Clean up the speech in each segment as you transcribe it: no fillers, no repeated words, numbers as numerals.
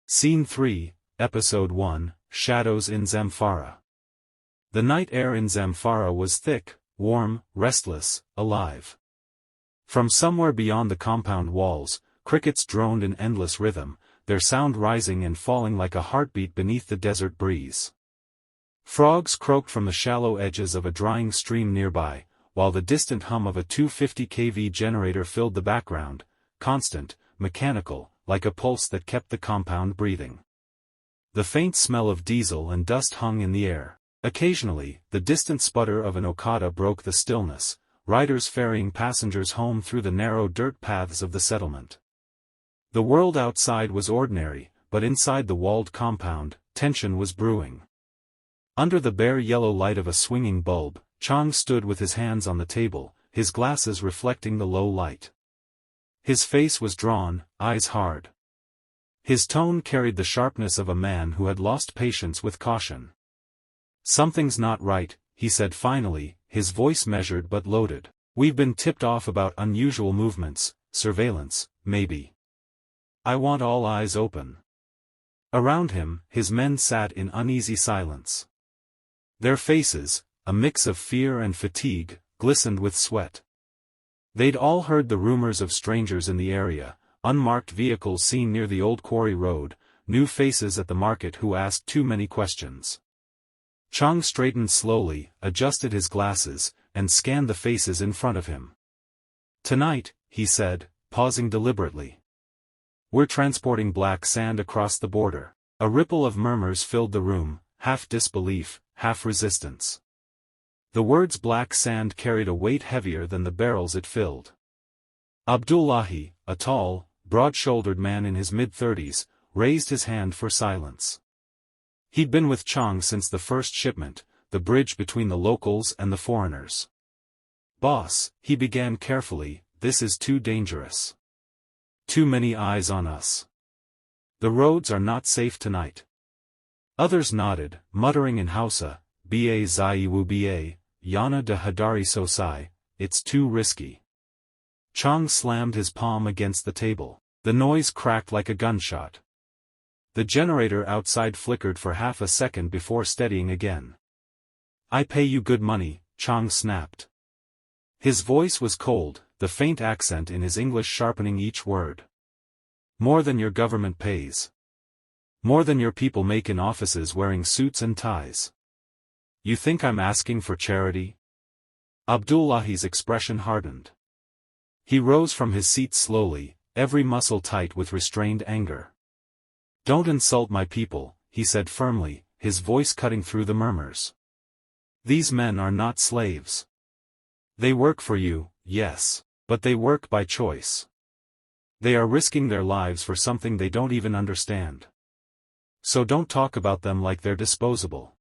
Scene 3, Episode 1, Shadows in Zamfara. The night air in Zamfara was thick, warm, restless, alive. From somewhere beyond the compound walls, crickets droned in endless rhythm, their sound rising and falling like a heartbeat beneath the desert breeze. Frogs croaked from the shallow edges of a drying stream nearby, while the distant hum of a 250 kV generator filled the background, constant, mechanical, like a pulse that kept the compound breathing. The faint smell of diesel and dust hung in the air. Occasionally, the distant sputter of an Okada broke the stillness, riders ferrying passengers home through the narrow dirt paths of the settlement. The world outside was ordinary, but inside the walled compound, tension was brewing. Under the bare yellow light of a swinging bulb, Qiang stood with his hands on the table, his glasses reflecting the low light. His face was drawn, eyes hard. His tone carried the sharpness of a man who had lost patience with caution. "Something's not right," he said finally, his voice measured but loaded. "We've been tipped off about unusual movements, surveillance, maybe. I want all eyes open." Around him, his men sat in uneasy silence. Their faces, a mix of fear and fatigue, glistened with sweat. They'd all heard the rumors of strangers in the area, unmarked vehicles seen near the old quarry road, new faces at the market who asked too many questions. Qiang straightened slowly, adjusted his glasses, and scanned the faces in front of him. "Tonight," he said, pausing deliberately. "We're transporting black sand across the border." A ripple of murmurs filled the room, half disbelief, half resistance. The words black sand carried a weight heavier than the barrels it filled. Abdullahi, a tall, broad-shouldered man in his mid-30s, raised his hand for silence. He'd been with Qiang since the first shipment, the bridge between the locals and the foreigners. "Boss," he began carefully, "this is too dangerous. Too many eyes on us. The roads are not safe tonight." Others nodded, muttering in Hausa, "Ba zaiwu ba, yana de hadari sosai, it's too risky." Qiang slammed his palm against the table. The noise cracked like a gunshot. The generator outside flickered for half a second before steadying again. "I pay you good money," Qiang snapped. His voice was cold, the faint accent in his English sharpening each word. "More than your government pays. More than your people make in offices wearing suits and ties. You think I'm asking for charity?" Abdullahi's expression hardened. He rose from his seat slowly, every muscle tight with restrained anger. "Don't insult my people," he said firmly, his voice cutting through the murmurs. "These men are not slaves. They work for you, yes, but they work by choice. They are risking their lives for something they don't even understand. So don't talk about them like they're disposable."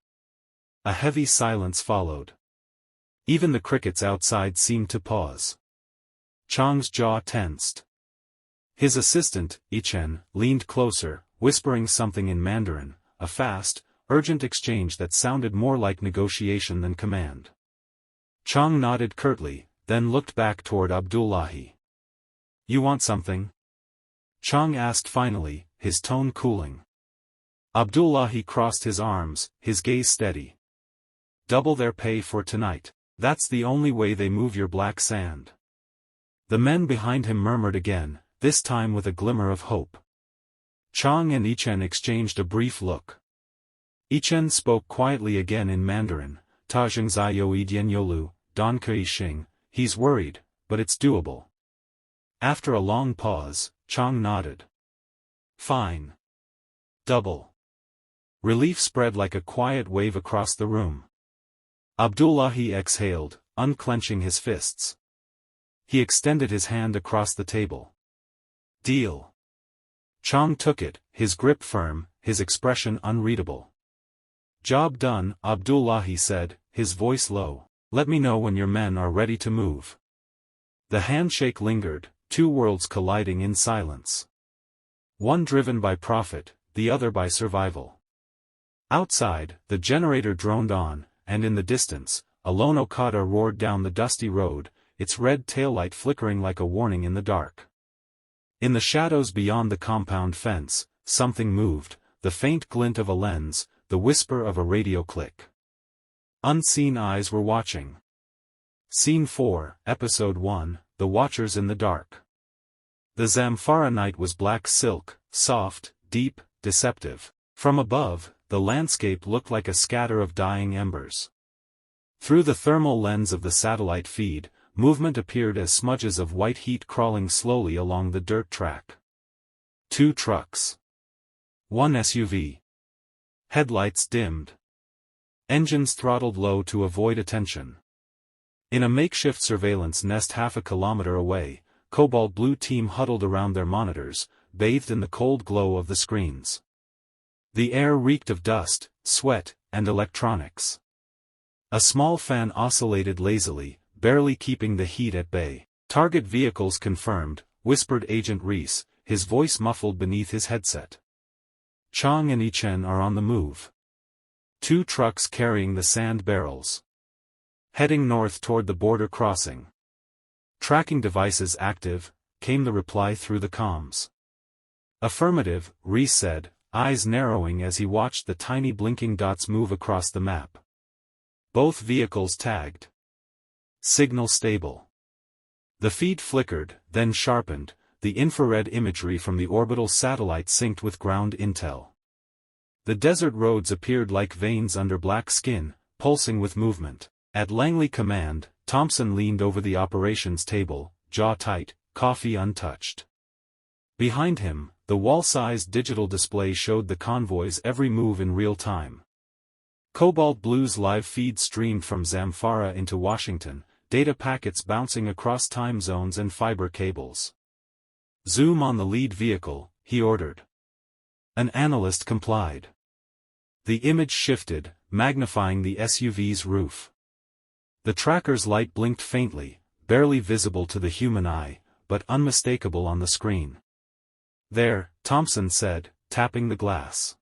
A heavy silence followed. Even the crickets outside seemed to pause. Qiang's jaw tensed. His assistant, Yichen, leaned closer, whispering something in Mandarin, a fast, urgent exchange that sounded more like negotiation than command. Qiang nodded curtly, then looked back toward Abdullahi. "You want something?" Qiang asked finally, his tone cooling. Abdullahi crossed his arms, his gaze steady. "Double their pay for tonight. That's the only way they move your black sand." The men behind him murmured again, this time with a glimmer of hope. Qiang and Yichen exchanged a brief look. Yichen spoke quietly again in Mandarin, "Tajeng Ziyo Idian Yolu, Don Kui Xing, he's worried, but it's doable." After a long pause, Qiang nodded. "Fine. Double." Relief spread like a quiet wave across the room. Abdullahi exhaled, unclenching his fists. He extended his hand across the table. "Deal." Qiang took it, his grip firm, his expression unreadable. "Job done," Abdullahi said, his voice low. "Let me know when your men are ready to move." The handshake lingered, two worlds colliding in silence. One driven by profit, the other by survival. Outside, the generator droned on, and in the distance, a lone Okada roared down the dusty road, its red taillight flickering like a warning in the dark. In the shadows beyond the compound fence, something moved, the faint glint of a lens, the whisper of a radio click. Unseen eyes were watching. Scene 4, Episode 1, The Watchers in the Dark. The Zamfara night was black silk, soft, deep, deceptive. From above, the landscape looked like a scatter of dying embers. Through the thermal lens of the satellite feed, movement appeared as smudges of white heat crawling slowly along the dirt track. 2 trucks. 1 SUV. Headlights dimmed. Engines throttled low to avoid attention. In a makeshift surveillance nest half a kilometer away, Cobalt Blue team huddled around their monitors, bathed in the cold glow of the screens. The air reeked of dust, sweat, and electronics. A small fan oscillated lazily, barely keeping the heat at bay. "Target vehicles confirmed," whispered Agent Reese, his voice muffled beneath his headset. "Qiang and Yichen are on the move. 2 trucks carrying the sand barrels. Heading north toward the border crossing. Tracking devices active," came the reply through the comms. "Affirmative," Reese said, eyes narrowing as he watched the tiny blinking dots move across the map. "Both vehicles tagged. Signal stable." The feed flickered, then sharpened, the infrared imagery from the orbital satellite synced with ground intel. The desert roads appeared like veins under black skin, pulsing with movement. At Langley command, Thompson leaned over the operations table, jaw tight, coffee untouched. Behind him, the wall-sized digital display showed the convoy's every move in real time. Cobalt Blue's live feed streamed from Zamfara into Washington, data packets bouncing across time zones and fiber cables. "Zoom on the lead vehicle," he ordered. An analyst complied. The image shifted, magnifying the SUV's roof. The tracker's light blinked faintly, barely visible to the human eye, but unmistakable on the screen. "There," Thompson said, tapping the glass.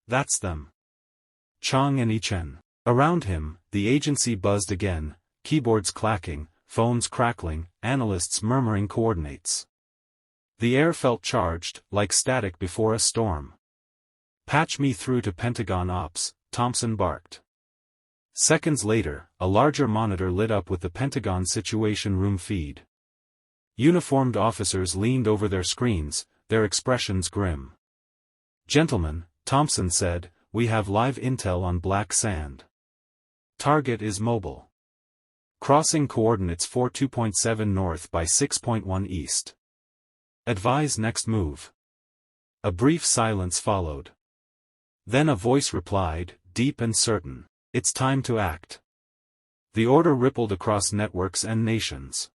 "That's them. Qiang and Yichen." Around him, the agency buzzed again, keyboards clacking, phones crackling, analysts murmuring coordinates. The air felt charged, like static before a storm. "Patch me through to Pentagon Ops," Thompson barked. Seconds later, a larger monitor lit up with the Pentagon Situation Room feed. Uniformed officers leaned over their screens, their expressions grim. "Gentlemen," Thompson said, "we have live intel on black sand. Target is mobile. Crossing coordinates 42.7 north by 6.1 east. Advise next move." A brief silence followed. Then a voice replied, deep and certain, "It's time to act." The order rippled across networks and nations.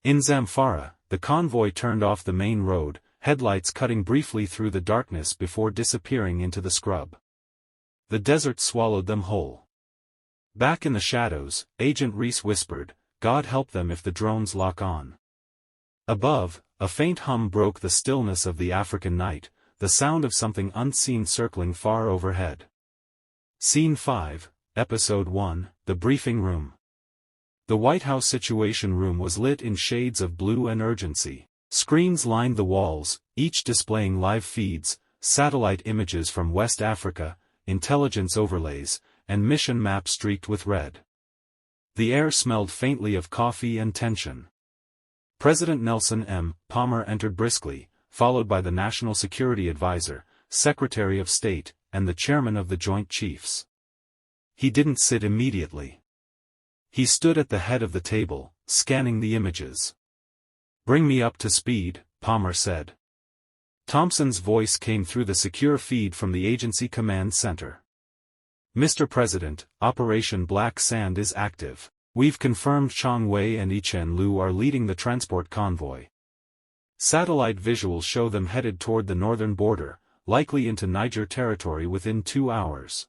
In Zamfara, the convoy turned off the main road, headlights cutting briefly through the darkness before disappearing into the scrub. The desert swallowed them whole. Back in the shadows, Agent Reese whispered, "God help them if the drones lock on." Above, a faint hum broke the stillness of the African night, the sound of something unseen circling far overhead. Scene 5, Episode 1, The Briefing Room. The White House Situation Room was lit in shades of blue and urgency. Screens lined the walls, each displaying live feeds, satellite images from West Africa, intelligence overlays, and mission maps streaked with red. The air smelled faintly of coffee and tension. President Nelson M. Palmer entered briskly, followed by the National Security Advisor, Secretary of State, and the Chairman of the Joint Chiefs. He didn't sit immediately. He stood at the head of the table, scanning the images. "Bring me up to speed," Palmer said. Thompson's voice came through the secure feed from the agency command center. "Mr. President, Operation Black Sand is active. We've confirmed Qiang Wei and Yichen Lu are leading the transport convoy. Satellite visuals show them headed toward the northern border, likely into Niger territory within 2 hours."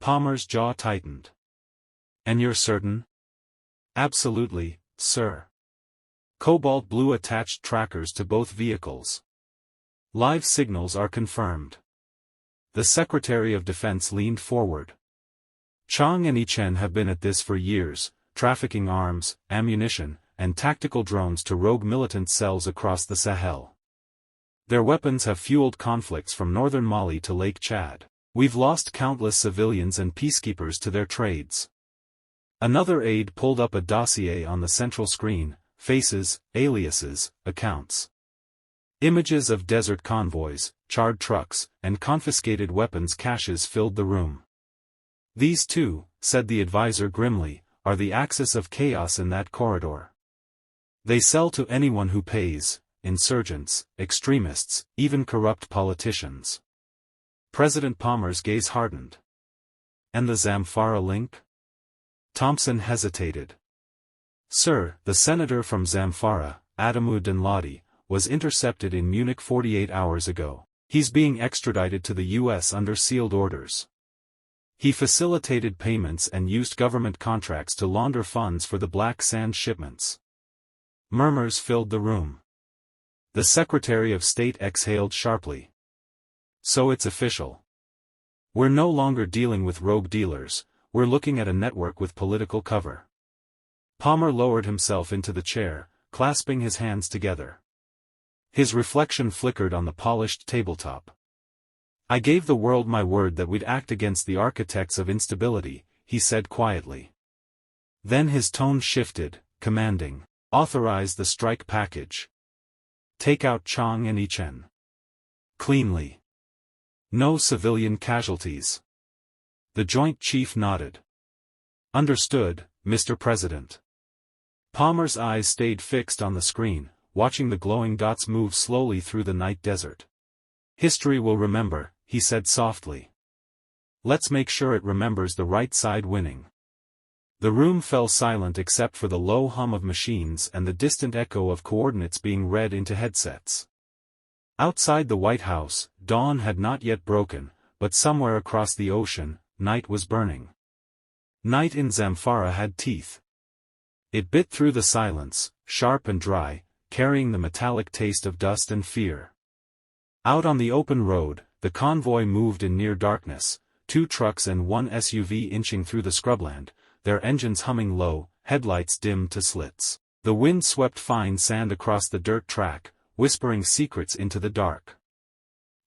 Palmer's jaw tightened. "And you're certain?" "Absolutely, sir. Cobalt Blue attached trackers to both vehicles. Live signals are confirmed." The Secretary of Defense leaned forward. "Qiang and Yichen have been at this for years, trafficking arms, ammunition, and tactical drones to rogue militant cells across the Sahel. Their weapons have fueled conflicts from northern Mali to Lake Chad. We've lost countless civilians and peacekeepers to their trades. Another aide pulled up a dossier on the central screen, faces, aliases, accounts. Images of desert convoys, charred trucks, and confiscated weapons caches filled the room. These too, said the advisor grimly, are the axis of chaos in that corridor. They sell to anyone who pays, insurgents, extremists, even corrupt politicians. President Palmer's gaze hardened. And the Zamfara link? Thompson hesitated. Sir, the senator from Zamfara, Adamu Dinladi, was intercepted in Munich 48 hours ago. He's being extradited to the U.S. under sealed orders. He facilitated payments and used government contracts to launder funds for the Black Sand shipments. Murmurs filled the room. The Secretary of State exhaled sharply. So it's official. We're no longer dealing with rogue dealers, we're looking at a network with political cover. Palmer lowered himself into the chair, clasping his hands together. His reflection flickered on the polished tabletop. I gave the world my word that we'd act against the architects of instability, he said quietly. Then his tone shifted, commanding, authorize the strike package. Take out Qiang and Yichen. Cleanly. No civilian casualties. The Joint Chief nodded. Understood, Mr. President. Palmer's eyes stayed fixed on the screen, watching the glowing dots move slowly through the night desert. History will remember, he said softly. Let's make sure it remembers the right side winning. The room fell silent except for the low hum of machines and the distant echo of coordinates being read into headsets. Outside the White House, dawn had not yet broken, but somewhere across the ocean, night was burning. Night in Zamfara had teeth. It bit through the silence, sharp and dry, carrying the metallic taste of dust and fear. Out on the open road, the convoy moved in near darkness, 2 trucks and 1 SUV inching through the scrubland, their engines humming low, headlights dimmed to slits. The wind swept fine sand across the dirt track, whispering secrets into the dark.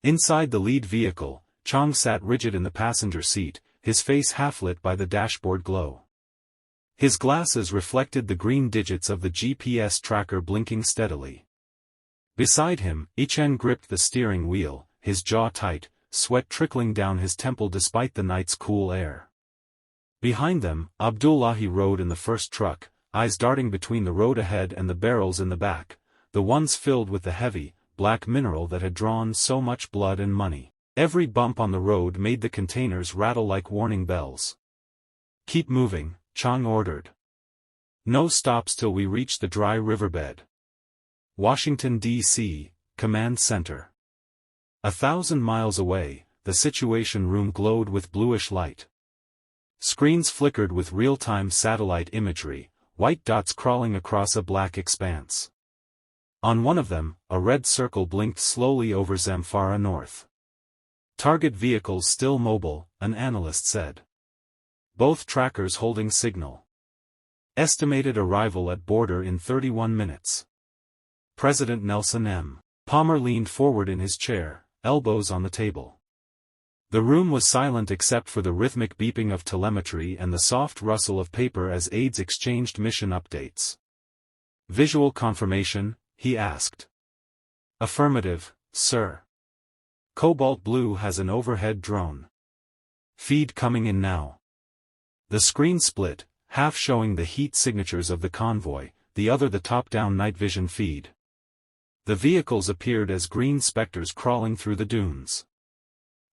Inside the lead vehicle, Qiang sat rigid in the passenger seat, his face half-lit by the dashboard glow. His glasses reflected the green digits of the GPS tracker blinking steadily. Beside him, Yichen gripped the steering wheel, his jaw tight, sweat trickling down his temple despite the night's cool air. Behind them, Abdullahi rode in the first truck, eyes darting between the road ahead and the barrels in the back, the ones filled with the heavy, black mineral that had drawn so much blood and money. Every bump on the road made the containers rattle like warning bells. Keep moving, Qiang ordered. No stops till we reach the dry riverbed. Washington, D.C., Command Center. 1,000 miles away, the Situation Room glowed with bluish light. Screens flickered with real-time satellite imagery, white dots crawling across a black expanse. On one of them, a red circle blinked slowly over Zamfara North. Target vehicles still mobile, an analyst said. Both trackers holding signal. Estimated arrival at border in 31 minutes. President Nelson M. Palmer leaned forward in his chair, elbows on the table. The room was silent except for the rhythmic beeping of telemetry and the soft rustle of paper as aides exchanged mission updates. Visual confirmation, he asked. Affirmative, sir. Cobalt Blue has an overhead drone. Feed coming in now. The screen split, half showing the heat signatures of the convoy, the other the top-down night vision feed. The vehicles appeared as green specters crawling through the dunes.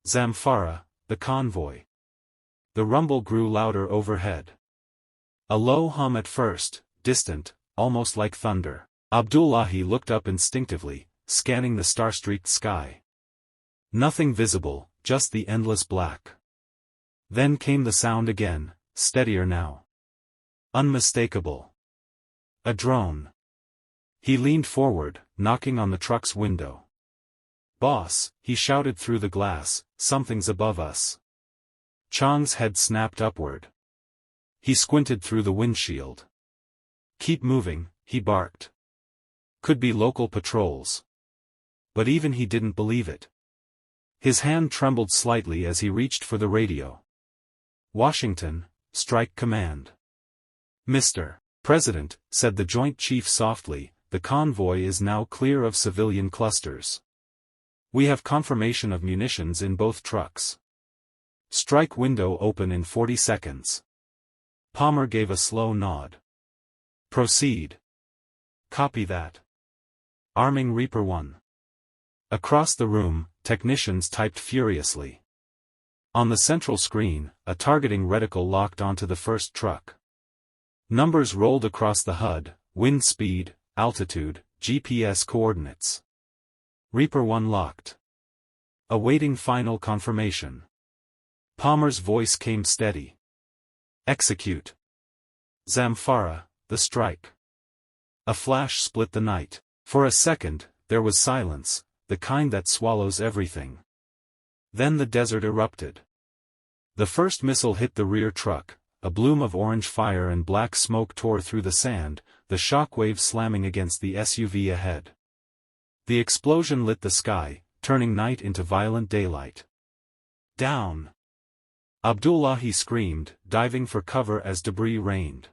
Zamfara, the convoy. The rumble grew louder overhead. A low hum at first, distant, almost like thunder. Abdullahi looked up instinctively, scanning the star-streaked sky. Nothing visible, just the endless black. Then came the sound again, steadier now. Unmistakable. A drone. He leaned forward, knocking on the truck's window. Boss, he shouted through the glass, something's above us. Qiang's head snapped upward. He squinted through the windshield. Keep moving, he barked. Could be local patrols. But even he didn't believe it. His hand trembled slightly as he reached for the radio. Washington, strike command. Mr. President, said the Joint Chief softly, the convoy is now clear of civilian clusters. We have confirmation of munitions in both trucks. Strike window open in 40 seconds. Palmer gave a slow nod. Proceed. Copy that. Arming Reaper 1. Across the room, technicians typed furiously. On the central screen, a targeting reticle locked onto the first truck. Numbers rolled across the HUD, wind speed, altitude, GPS coordinates. Reaper 1 locked. Awaiting final confirmation. Palmer's voice came steady. Execute. Zamfara, the strike. A flash split the night. For a second, there was silence, the kind that swallows everything. Then the desert erupted. The first missile hit the rear truck, a bloom of orange fire and black smoke tore through the sand, the shockwave slamming against the SUV ahead. The explosion lit the sky, turning night into violent daylight. Down! Abdullahi screamed, diving for cover as debris rained.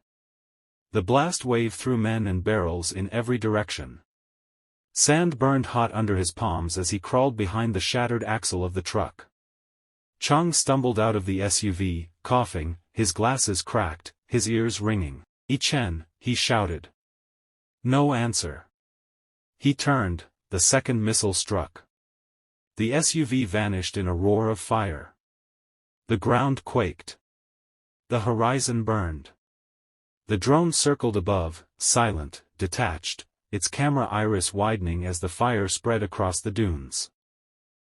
The blast wave threw men and barrels in every direction. Sand burned hot under his palms as he crawled behind the shattered axle of the truck. Qiang stumbled out of the SUV, coughing, his glasses cracked, his ears ringing. Yichen, he shouted. No answer. He turned, the second missile struck. The SUV vanished in a roar of fire. The ground quaked. The horizon burned. The drone circled above, silent, detached, its camera iris widening as the fire spread across the dunes.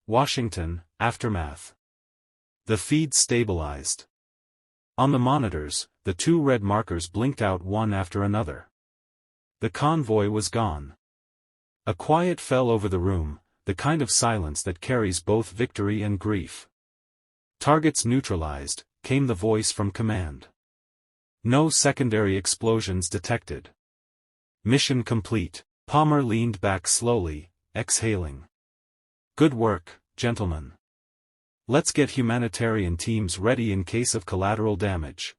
Washington, aftermath. The feed stabilized. On the monitors, the two red markers blinked out one after another. The convoy was gone. A quiet fell over the room, the kind of silence that carries both victory and grief. Targets neutralized, came the voice from command. No secondary explosions detected. Mission complete. Palmer leaned back slowly, exhaling. Good work, gentlemen. Let's get humanitarian teams ready in case of collateral damage.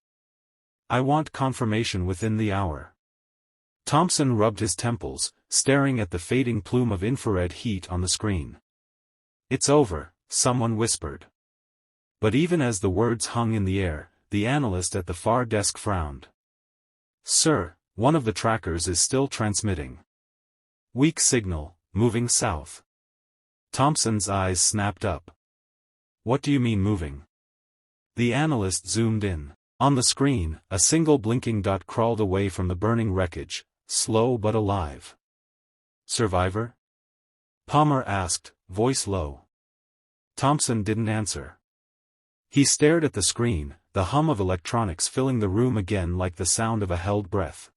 I want confirmation within the hour. Thompson rubbed his temples, staring at the fading plume of infrared heat on the screen. It's over, someone whispered. But even as the words hung in the air, the analyst at the far desk frowned. Sir, one of the trackers is still transmitting. Weak signal, moving south. Thompson's eyes snapped up. What do you mean moving? The analyst zoomed in. On the screen, a single blinking dot crawled away from the burning wreckage, slow but alive. Survivor? Palmer asked, voice low. Thompson didn't answer. He stared at the screen, the hum of electronics filling the room again like the sound of a held breath.